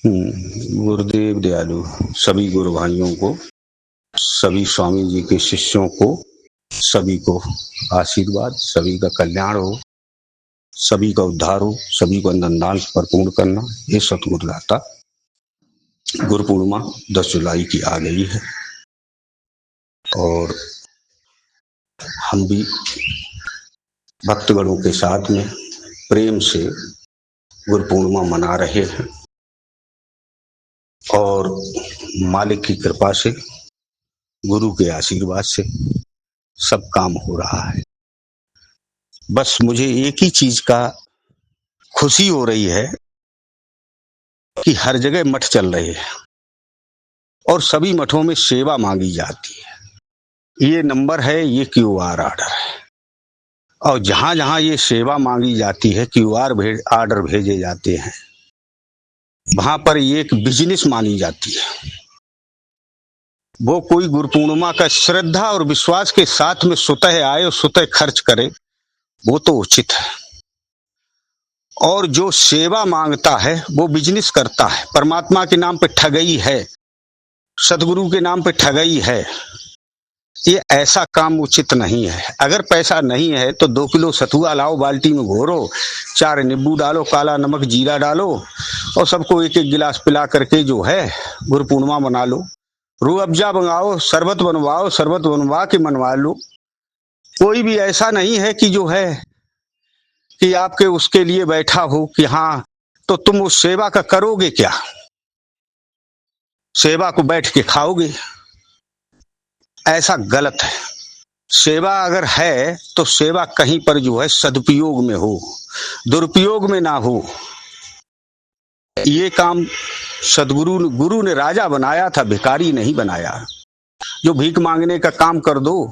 गुरुदेव दयालु सभी गुरु भाइयों को, सभी स्वामी जी के शिष्यों को, सभी को आशीर्वाद, सभी का कल्याण हो, सभी का उद्धार हो, सभी को अंदनदान परिपूर्ण करना। ये सतगुरुदाता गुरु पूर्णिमा 10 जुलाई की आ गई है और हम भी भक्तगणों के साथ में प्रेम से गुरु पूर्णिमा मना रहे हैं और मालिक की कृपा से, गुरु के आशीर्वाद से सब काम हो रहा है। बस मुझे एक ही चीज का खुशी हो रही है कि हर जगह मठ चल रहे हैं और सभी मठों में सेवा मांगी जाती है। ये नंबर है, ये क्यूआर ऑर्डर है और जहां जहां ये सेवा मांगी जाती है, क्यूआर ऑर्डर भेजे जाते हैं, वहां पर ये एक बिजनेस मानी जाती है। वो कोई गुरु पूर्णिमा का श्रद्धा और विश्वास के साथ में स्वतः आए और स्वतः खर्च करे, वो तो उचित है। और जो सेवा मांगता है वो बिजनेस करता है, परमात्मा के नाम पे ठगई है, सदगुरु के नाम पे ठगई है। ये ऐसा काम उचित नहीं है। अगर पैसा नहीं है तो 2 किलो सतुआ लाओ, बाल्टी में घोरो, 4 नींबू डालो, काला नमक जीरा डालो और सबको एक एक गिलास पिला करके जो है गुरु पूर्णिमा मना लो। रूह अफ़ज़ा मंगाओ, शरबत बनवाओ, शरबत बनवा के मनवा लो। कोई भी ऐसा नहीं है कि जो है कि आपके उसके लिए बैठा हो कि हाँ, तो तुम उस सेवा का करोगे क्या? सेवा को बैठ के खाओगे? ऐसा गलत है। सेवा अगर है तो सेवा कहीं पर जो है सदुपयोग में हो, दुरुपयोग में ना हो। ये काम गुरु ने राजा बनाया था, भिखारी नहीं बनाया। जो भीख मांगने का काम कर दो,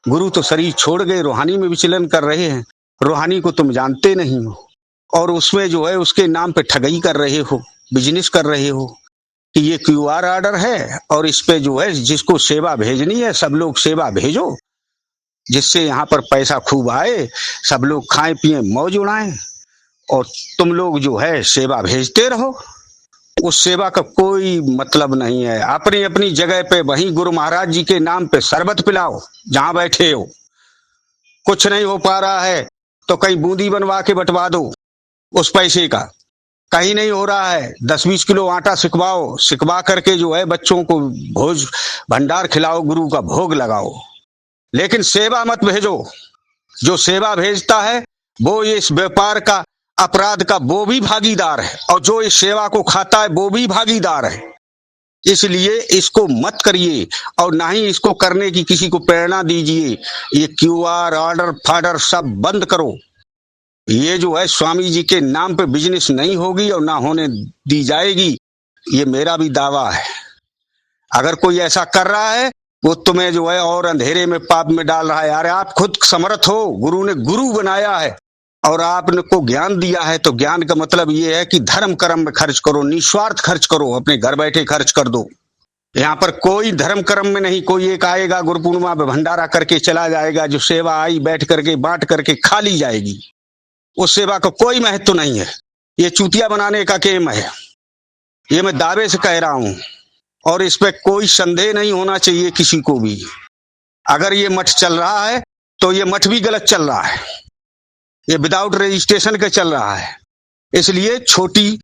गुरु तो शरीर छोड़ गए, रूहानी में विचलन कर रहे हैं, रूहानी को तुम जानते नहीं हो और उसमें जो है उसके नाम पे ठगई कर रहे हो, बिजनेस कर रहे हो कि ये क्यूआर ऑर्डर है और इस पे जो है जिसको सेवा भेजनी है सब लोग सेवा भेजो, जिससे यहाँ पर पैसा खूब आए, सब लोग खाएं पिए मौज उड़ाएं और तुम लोग जो है सेवा भेजते रहो। उस सेवा का कोई मतलब नहीं है। अपनी अपनी जगह पे वहीं गुरु महाराज जी के नाम पे शरबत पिलाओ जहां बैठे हो। कुछ नहीं हो पा रहा है तो कहीं बूंदी बनवा के बंटवा दो उस पैसे का। कहीं नहीं हो रहा है 10-20 किलो आटा सिकवाओ, सिकवा करके जो है बच्चों को भोज भंडार खिलाओ, गुरु का भोग लगाओ, लेकिन सेवा मत भेजो। जो सेवा भेजता है वो इस व्यापार का, अपराध का वो भी भागीदार है और जो इस सेवा को खाता है वो भी भागीदार है। इसलिए इसको मत करिए और ना ही इसको करने की किसी को प्रेरणा दीजिए। ये क्यूआर ऑर्डर फाडर सब बंद करो। ये जो है स्वामी जी के नाम पे बिजनेस नहीं होगी और ना होने दी जाएगी, ये मेरा भी दावा है। अगर कोई ऐसा कर रहा है वो तुम्हें जो है और अंधेरे में पाप में डाल रहा है। अरे आप खुद समर्थ हो, गुरु ने गुरु बनाया है और आपने को ज्ञान दिया है, तो ज्ञान का मतलब ये है कि धर्म कर्म में खर्च करो, निस्वार्थ खर्च करो, अपने घर बैठे खर्च कर दो। यहाँ पर कोई धर्म कर्म में नहीं। कोई एक आएगा गुरु पूर्णिमा में भंडारा करके चला जाएगा, जो सेवा आई बैठ करके बांट करके खा ली जाएगी। उस सेवा का कोई महत्व नहीं है। ये चूतिया बनाने का गेम है, ये मैं दावे से कह रहा हूं और इस पे कोई संदेह नहीं होना चाहिए किसी को भी। अगर ये मठ चल रहा है तो ये मठ भी गलत चल रहा है, ये विदाउट रजिस्ट्रेशन का चल रहा है। इसलिए छोटी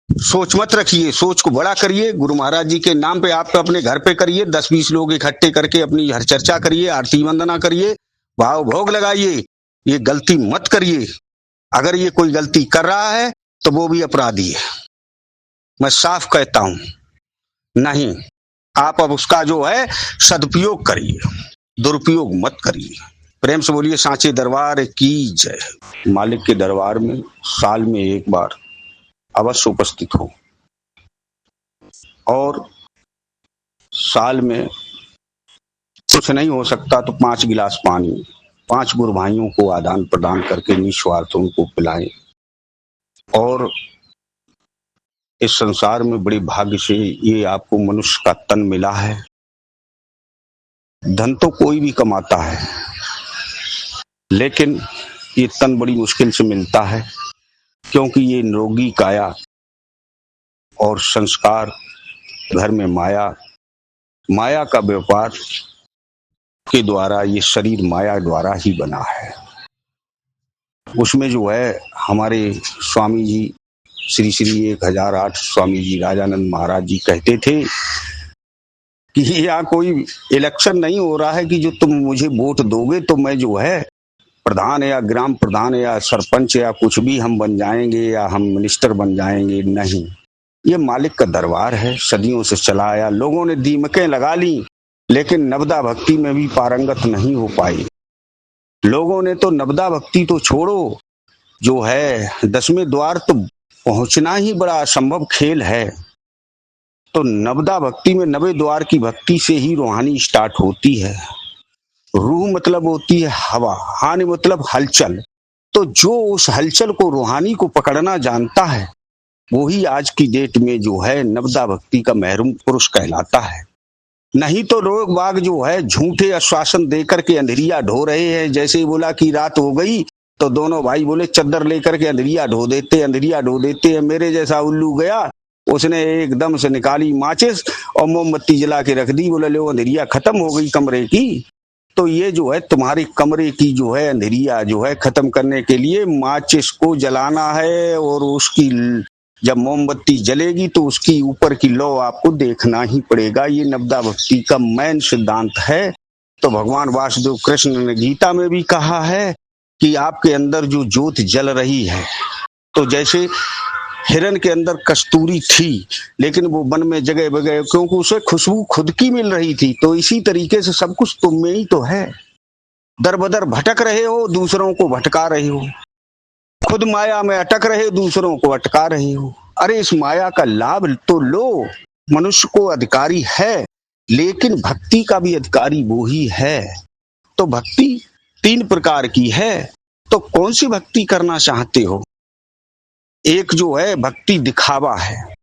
सोच मत रखिए, सोच को बड़ा करिए। गुरु महाराज जी के नाम पे आप तो अपने घर पे करिए, 10-20 लोग इकट्ठे करके अपनी हर चर्चा करिए, आरती वंदना करिए, भाव भोग लगाइए। ये गलती मत करिए। अगर ये कोई गलती कर रहा है तो वो भी अपराधी है। मैं साफ कहता हूं, नहीं, आप अब उसका जो है सदुपयोग करिए, दुरुपयोग मत करिए। प्रेम से बोलिए सांचे दरबार की जय। मालिक के दरबार में साल में एक बार अवश्य उपस्थित हो और साल में कुछ नहीं हो सकता तो 5 गिलास पानी 5 गुरु भाइयों को आदान प्रदान करके निस्वार्थ उनको पिलाएं। और इस संसार में बड़ी भाग्य से ये आपको मनुष्य का तन मिला है। धन तो कोई भी कमाता है, लेकिन ये तन बड़ी मुश्किल से मिलता है, क्योंकि ये निरोगी काया और संस्कार, घर में माया, माया का व्यापार के द्वारा ये शरीर माया द्वारा ही बना है। उसमें जो है हमारे स्वामी जी श्री श्री 1008 स्वामी जी राजानंद महाराज जी कहते थे कि यहाँ कोई इलेक्शन नहीं हो रहा है कि जो तुम मुझे वोट दोगे तो मैं जो है प्रधान या ग्राम प्रधान या सरपंच या कुछ भी हम बन जाएंगे या हम मिनिस्टर बन जाएंगे। नहीं, ये मालिक का दरबार है, सदियों से चला आया। लोगों ने दीमकें लगा ली लेकिन नवदा भक्ति में भी पारंगत नहीं हो पाई। लोगों ने तो नवदा भक्ति तो छोड़ो, जो है 10वें द्वार तो पहुंचना ही बड़ा असंभव खेल है। तो नवदा भक्ति में 9वें द्वार की भक्ति से ही रूहानी स्टार्ट होती है। रूह मतलब होती है हवा, हानि मतलब हलचल। तो जो उस हलचल को रूहानी को पकड़ना जानता है वही आज की डेट में जो है नवदा भक्ति का महरूम पुरुष कहलाता है। नहीं तो लोग बाग जो है झूठे आश्वासन देकर के अंधेरिया ढो रहे हैं। जैसे ही बोला कि रात हो गई तो दोनों भाई बोले चद्दर लेकर के अंधेरिया ढो देते हैं। मेरे जैसा उल्लू गया, उसने एकदम से निकाली माचिस और मोमबत्ती जला के रख दी। बोले लो अंधेरिया खत्म हो गई कमरे की। तो ये जो है तुम्हारे कमरे की जो है अंधेरिया जो है खत्म करने के लिए माचिस को जलाना है और उसकी जब मोमबत्ती जलेगी तो उसकी ऊपर की लौ आपको देखना ही पड़ेगा। ये नवदा भक्ति का मेन सिद्धांत है। तो भगवान वासुदेव कृष्ण ने गीता में भी कहा है कि आपके अंदर जो ज्योत जल रही है, तो जैसे हिरन के अंदर कस्तूरी थी लेकिन वो वन में जगह बगह क्योंकि उसे खुशबू खुद की मिल रही थी, तो इसी तरीके से सब कुछ तुम में ही तो है। दर बदर भटक रहे हो, दूसरों को भटका रहे हो, खुद माया में अटक रहे, दूसरों को अटका रहे हो। अरे इस माया का लाभ तो लो। मनुष्य को अधिकारी है लेकिन भक्ति का भी अधिकारी वो ही है। तो भक्ति 3 प्रकार की है। तो कौन सी भक्ति करना चाहते हो? एक जो है भक्ति दिखावा है,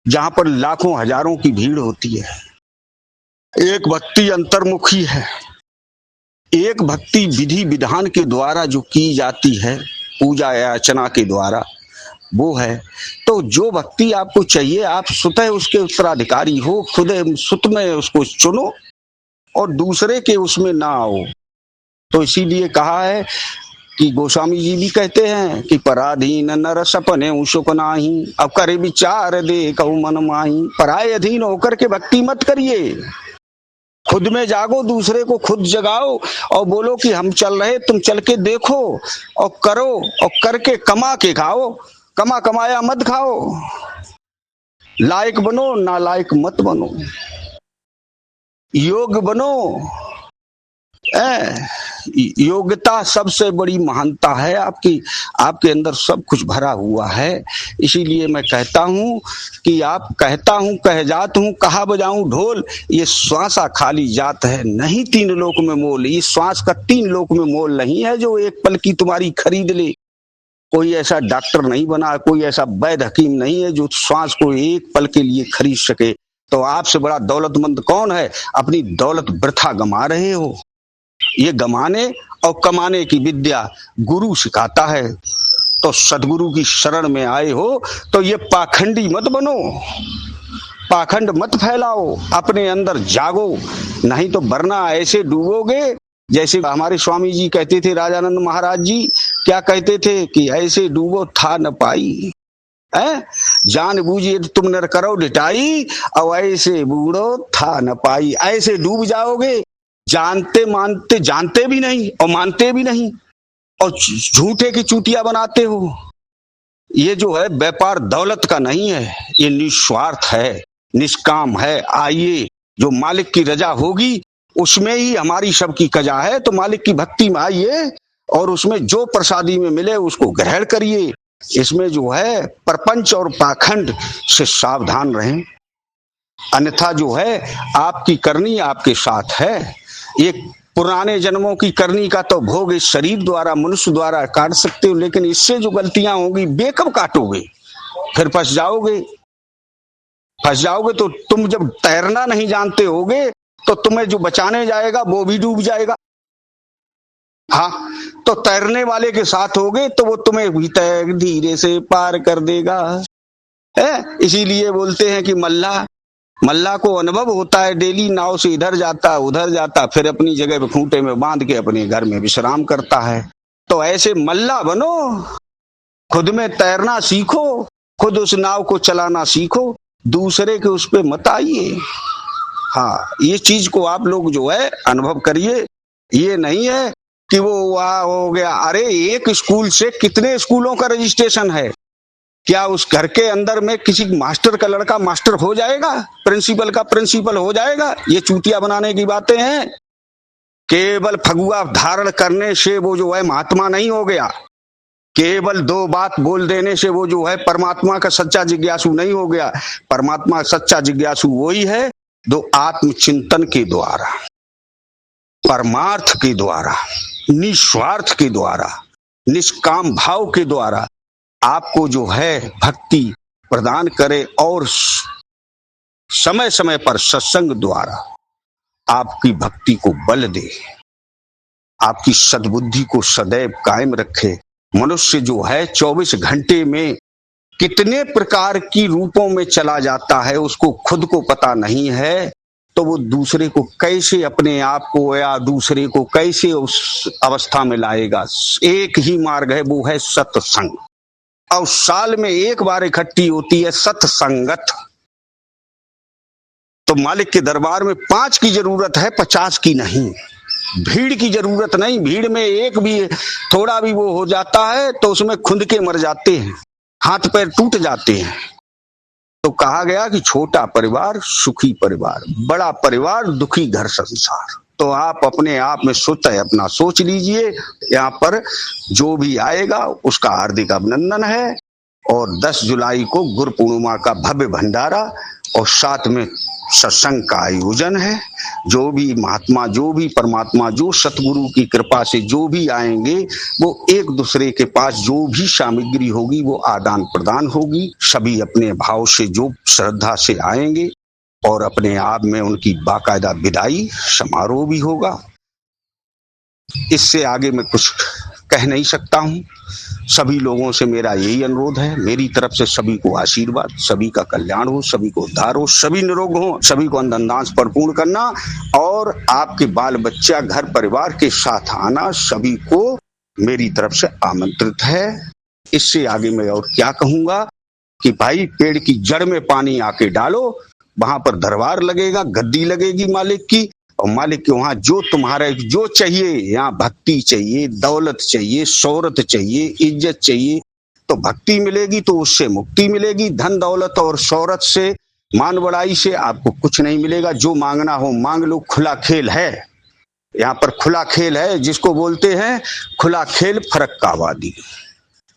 जहां पर लाखों हजारों की भीड़ होती है। एक भक्ति अंतर्मुखी है। एक भक्ति विधि विधान के द्वारा जो की जाती है, पूजा या अर्चना के द्वारा, वो है। तो जो भक्ति आपको चाहिए आप स्वतः उसके उत्तराधिकारी हो, खुद सुत में उसको चुनो और दूसरे के उसमें ना आओ। तो इसीलिए कहा है कि गोस्वामी जी भी कहते हैं कि पराधीन नर सपने सुख नाही, अब करे विचार दे कहु मन माही। पराय अधीन होकर के भक्ति मत करिए, खुद में जागो, दूसरे को खुद जगाओ और बोलो कि हम चल रहे, तुम चल के देखो और करो और करके कमा के खाओ। कमाया मत खाओ। लायक बनो, नालायक मत बनो, योग बनो। योग्यता सबसे बड़ी महानता है आपकी, आपके अंदर सब कुछ भरा हुआ है। इसीलिए मैं कहता हूं कि आप कहता हूं कह जात हूं कहा बजाऊं ढोल, ये श्वासा खाली जात है नहीं 3 लोक में मोल। ये श्वास का 3 लोक में मोल नहीं है जो एक पल की तुम्हारी खरीद ले। कोई ऐसा डॉक्टर नहीं बना, कोई ऐसा वैद्य हकीम नहीं है जो श्वास को एक पल के लिए खरीद सके। तो आपसे बड़ा दौलतमंद कौन है? अपनी दौलत वृथा गमा रहे हो। ये गमाने और कमाने की विद्या गुरु सिखाता है। तो सदगुरु की शरण में आए हो तो ये पाखंडी मत बनो, पाखंड मत फैलाओ, अपने अंदर जागो, नहीं तो वरना ऐसे डूबोगे जैसे हमारे स्वामी जी कहते थे। राजानंद महाराज जी क्या कहते थे कि ऐसे डूबो था न पाई, जान बूझिए तुम नर करो डिटाई, और ऐसे बूढ़ो था न पाई। ऐसे डूब जाओगे जानते मानते, जानते भी नहीं और मानते भी नहीं और झूठे की चूतिया बनाते हो। ये जो है व्यापार दौलत का नहीं है, ये निस्वार्थ है, निष्काम है। आइए, जो मालिक की रजा होगी उसमें ही हमारी सबकी कजा है। तो मालिक की भक्ति में आइए और उसमें जो प्रसादी में मिले उसको ग्रहण करिए। इसमें जो है प्रपंच और पाखंड से सावधान रहें, अन्यथा जो है आपकी करनी आपके साथ है। ये पुराने जन्मों की करनी का तो भोग इस शरीर द्वारा, मनुष्य द्वारा काट सकते हो, लेकिन इससे जो गलतियां होंगी बेकब काटोगे, फिर फंस जाओगे। तो तुम जब तैरना नहीं जानते होगे तो तुम्हें जो बचाने जाएगा वो भी डूब जाएगा। हाँ, तो तैरने वाले के साथ होगे तो वो तुम्हें भी धीरे से पार कर देगा। है। इसीलिए बोलते हैं कि मल्ला को अनुभव होता है, डेली नाव से इधर जाता उधर जाता, फिर अपनी जगह पे खूंटे में बांध के अपने घर में विश्राम करता है। तो ऐसे मल्ला बनो, खुद में तैरना सीखो, खुद उस नाव को चलाना सीखो, दूसरे के उस पे मत आइए। हाँ, ये चीज को आप लोग जो है अनुभव करिए। ये नहीं है कि वो वहां हो गया। अरे एक स्कूल से कितने स्कूलों का रजिस्ट्रेशन है? क्या उस घर के अंदर में किसी मास्टर का लड़का मास्टर हो जाएगा? प्रिंसिपल का प्रिंसिपल हो जाएगा? ये चूतिया बनाने की बातें हैं। केवल फगुआ धारण करने से वो जो है महात्मा नहीं हो गया। केवल दो बात बोल देने से वो जो है परमात्मा का सच्चा जिज्ञासु नहीं हो गया। परमात्मा सच्चा जिज्ञासु वही है जो आत्मचिंतन के द्वारा, परमार्थ के द्वारा, निस्वार्थ के द्वारा, निष्काम भाव के द्वारा आपको जो है भक्ति प्रदान करे और समय समय पर सत्संग द्वारा आपकी भक्ति को बल दे, आपकी सद्बुद्धि को सदैव कायम रखे। मनुष्य जो है 24 घंटे में कितने प्रकार की रूपों में चला जाता है, उसको खुद को पता नहीं है। तो वो दूसरे को कैसे, अपने आप को या दूसरे को कैसे उस अवस्था में लाएगा? एक ही मार्ग है, वो है सत्संग। और साल में एक बार इकट्ठी होती है सत्संगत। तो मालिक के दरबार में 5 की जरूरत है, 50 की नहीं। भीड़ की जरूरत नहीं। भीड़ में एक भी थोड़ा भी वो हो जाता है तो उसमें खुंद के मर जाते हैं, हाथ पैर टूट जाते हैं। तो कहा गया कि छोटा परिवार सुखी परिवार, बड़ा परिवार दुखी घर संसार। तो आप अपने आप में अपना सोच लीजिए। यहाँ पर जो भी आएगा उसका हार्दिक अभिनंदन है। और 10 जुलाई को गुरु पूर्णिमा का भव्य भंडारा और साथ में सत्संग का आयोजन है। जो भी महात्मा, जो भी परमात्मा, जो सतगुरु की कृपा से जो भी आएंगे वो एक दूसरे के पास जो भी सामग्री होगी वो आदान प्रदान होगी। सभी अपने भाव से जो श्रद्धा से आएंगे और अपने आप में उनकी बाकायदा विदाई समारोह भी होगा। इससे आगे मैं कुछ कह नहीं सकता हूं। सभी लोगों से मेरा यही अनुरोध है, मेरी तरफ से सभी को आशीर्वाद, सभी का कल्याण हो, सभी को उद्धार हो, सभी निरोग हो, सभी को अंदंदांश परिपूर्ण करना और आपके बाल बच्चा घर परिवार के साथ आना, सभी को मेरी तरफ से आमंत्रित है। इससे आगे मैं और क्या कहूंगा कि भाई पेड़ की जड़ में पानी आके डालो, वहां पर दरबार लगेगा, गद्दी लगेगी मालिक की, और मालिक के वहां जो तुम्हारे जो चाहिए, यहाँ भक्ति चाहिए, दौलत चाहिए, शोहरत चाहिए, इज्जत चाहिए, तो भक्ति मिलेगी तो उससे मुक्ति मिलेगी। धन दौलत और शोहरत से, मान बढ़ाई से आपको कुछ नहीं मिलेगा। जो मांगना हो मांग लो, खुला खेल है यहाँ पर, खुला खेल है, जिसको बोलते हैं खुला खेल फरक्कावादी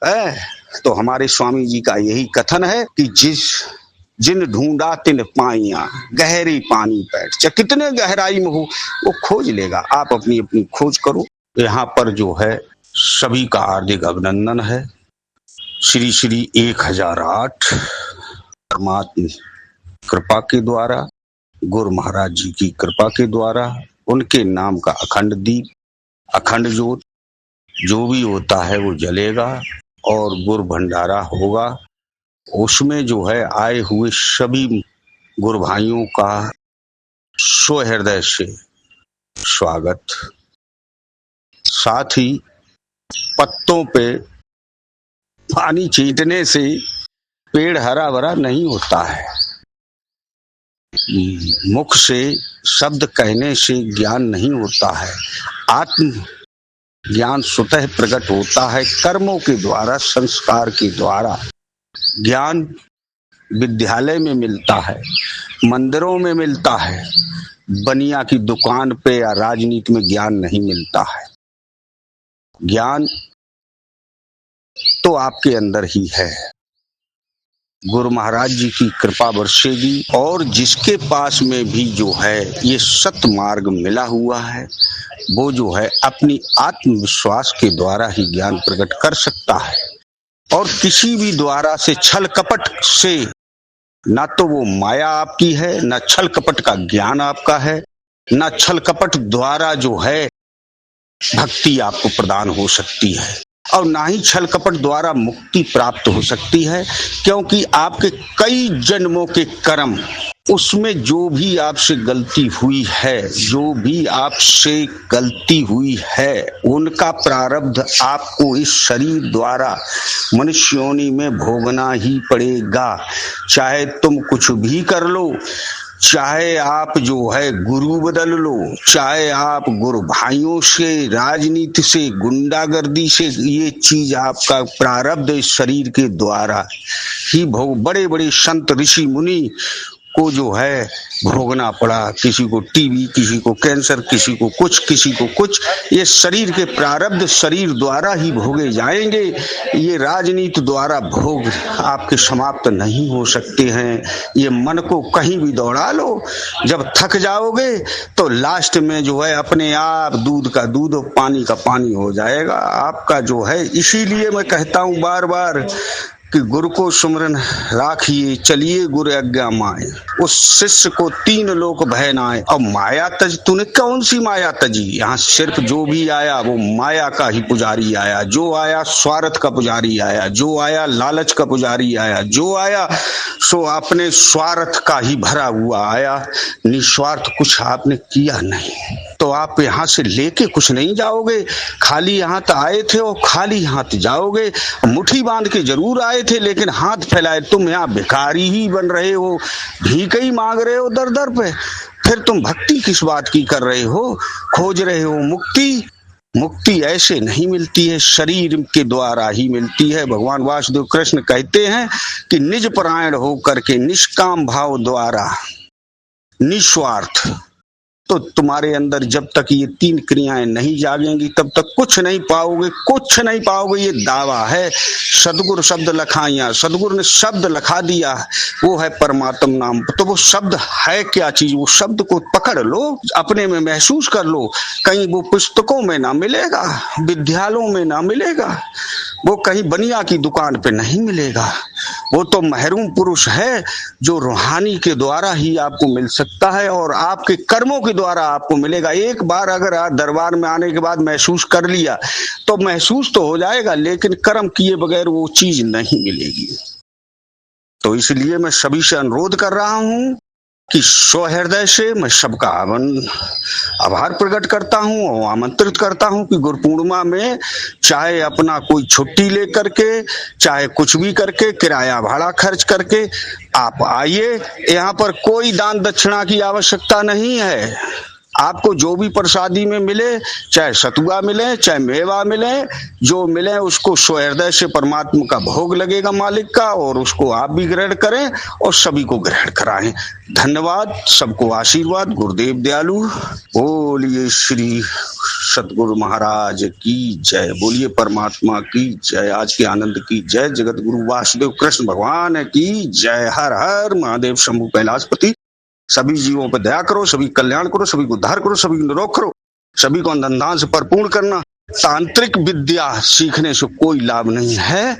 है। तो हमारे स्वामी जी का यही कथन है कि जिन ढूंढा तिन पाइया, गहरी पानी बैठ, चाहे कितने गहराई में हो वो खोज लेगा। आप अपनी अपनी खोज करो। यहाँ पर जो है सभी का हार्दिक अभिनंदन है। श्री श्री 1008 परमात्मा कृपा के द्वारा, गुरु महाराज जी की कृपा के द्वारा, उनके नाम का अखंड दीप, अखंड ज्योत जो भी होता है वो जलेगा और गुरु भंडारा होगा। उसमें जो है आए हुए सभी गुरु भाइयों का स्वहृदय से स्वागत। साथ ही पत्तों पे पानी छींटने से पेड़ हरा भरा नहीं होता है। मुख से शब्द कहने से ज्ञान नहीं होता है। आत्म ज्ञान स्वतः प्रकट होता है कर्मों के द्वारा, संस्कार के द्वारा। ज्ञान विद्यालय में मिलता है, मंदिरों में मिलता है, बनिया की दुकान पे या राजनीति में ज्ञान नहीं मिलता है। ज्ञान तो आपके अंदर ही है। गुरु महाराज जी की कृपा बरसेगी और जिसके पास में भी जो है ये सत मार्ग मिला हुआ है वो जो है अपनी आत्मविश्वास के द्वारा ही ज्ञान प्रकट कर सकता है। और किसी भी द्वारा से छल कपट से ना तो वो माया आपकी है, ना छल कपट का ज्ञान आपका है, ना छल कपट द्वारा जो है भक्ति आपको प्रदान हो सकती है। और ना ही छल कपट द्वारा मुक्ति प्राप्त हो सकती है, क्योंकि आपके कई जन्मों के कर्म, उसमें जो भी आपसे गलती हुई है, जो भी आपसे गलती हुई है, उनका प्रारब्ध आपको इस शरीर द्वारा मनुष्य योनि में भोगना ही पड़ेगा। चाहे तुम कुछ भी कर लो, चाहे आप जो है गुरु बदल लो, चाहे आप गुरु भाइयों से, राजनीति से, गुंडागर्दी से, ये चीज आपका प्रारब्ध इस शरीर के द्वारा ही भोग। बड़े बड़े संत ऋषि मुनि को जो है भोगना पड़ा, किसी को टीबी, किसी को कैंसर, किसी को कुछ। ये शरीर के प्रारब्ध शरीर द्वारा ही भोगे जाएंगे। ये राजनीति द्वारा भोग आपके समाप्त नहीं हो सकते हैं। ये मन को कहीं भी दौड़ा लो, जब थक जाओगे तो लास्ट में जो है अपने आप दूध का दूध और पानी का पानी हो जाएगा आपका जो है। इसीलिए मैं कहता हूं बार बार कि गुरु को सुमरन राखिए, चलिए गुरु आज्ञा माए। उस शिष्य को 3 लोक भय नाए। और माया तज, तूने कौन सी माया तजी? यहाँ सिर्फ जो भी आया वो माया का ही पुजारी आया, जो आया स्वार्थ का पुजारी आया, जो आया लालच का पुजारी आया, जो आया सो अपने स्वार्थ का ही भरा हुआ आया, निस्वार्थ कुछ आपने किया नहीं। तो आप यहाँ से लेके कुछ नहीं जाओगे, खाली हाथ आए थे और खाली हाथ जाओगे। मुट्ठी बांध के जरूर आए थे, लेकिन हाथ फैलाए तुम यहाँ भिखारी ही बन रहे हो, भीख ही मांग रहे हो दर दर पे। फिर तुम भक्ति किस बात की कर रहे हो? खोज रहे हो मुक्ति। मुक्ति ऐसे नहीं मिलती है, शरीर के द्वारा ही मिलती है। भगवान वासुदेव कृष्ण कहते हैं कि निज परायण होकर के निष्काम भाव द्वारा निस्वार्थ, तो तुम्हारे अंदर जब तक ये 3 क्रियाएं नहीं जागेंगी तब तक कुछ नहीं पाओगे। ये दावा है। सदगुरु शब्द लखाइया, सदगुरु ने शब्द लखा दिया, वो है परमात्म नाम। तो वो शब्द है क्या चीज? वो शब्द को पकड़ लो, अपने में महसूस कर लो। कहीं वो पुस्तकों में ना मिलेगा, विद्यालयों में ना मिलेगा, वो कहीं बनिया की दुकान पे नहीं मिलेगा। वो तो महरूम पुरुष है जो रूहानी के द्वारा ही आपको मिल सकता है और आपके कर्मों के द्वारा आपको मिलेगा। एक बार अगर आप दरबार में आने के बाद महसूस कर लिया तो महसूस तो हो जाएगा, लेकिन कर्म किए बगैर वो चीज नहीं मिलेगी। तो इसलिए मैं सभी से अनुरोध कर रहा हूं कि स्वहृदय से मैं सबका आभार प्रकट करता हूं और आमंत्रित करता हूं कि गुरु पूर्णिमा में चाहे अपना कोई छुट्टी लेकर के, चाहे कुछ भी करके, किराया भाड़ा खर्च करके आप आइए। यहाँ पर कोई दान दक्षिणा की आवश्यकता नहीं है। आपको जो भी प्रसादी में मिले, चाहे सतुआ मिले, चाहे मेवा मिले, जो मिले उसको स्वहृदय से परमात्मा का भोग लगेगा मालिक का, और उसको आप भी ग्रहण करें और सभी को ग्रहण कराएं। धन्यवाद, सबको आशीर्वाद। गुरुदेव दयालु। बोलिए श्री सतगुरु महाराज की जय, बोलिए परमात्मा की जय, आज के आनंद की जय, जगत गुरु वासुदेव कृष्ण भगवान की जय। हर हर महादेव शंभु कैलाशपति। सभी जीवों पर दया करो, सभी कल्याण करो, सभी को उद्धार करो, सभी को निरोग करो, सभी को धन से भरपूर करना। तांत्रिक विद्या सीखने से कोई लाभ नहीं है,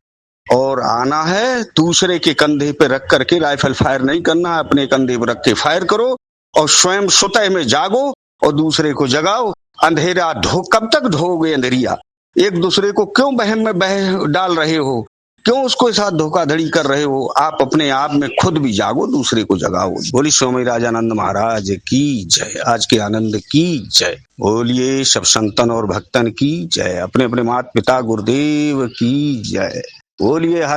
और आना है दूसरे के कंधे पे रख करके राइफल फायर नहीं करना है, अपने कंधे पे रख के फायर करो और स्वयं स्वतः में जागो और दूसरे को जगाओ। अंधेरा कब तक ढोगे अंधेरिया? एक दूसरे को क्यों बहम में बह डाल रहे हो? क्यों उसके साथ धोखाधड़ी कर रहे हो? आप अपने आप में खुद भी जागो, दूसरे को जगाओ। बोली स्वामी राजानंद महाराज की जय, आज के आनंद की जय। बोलिए सब संतन और भक्तन की जय, अपने अपने माता पिता गुरुदेव की जय। बोलिए हर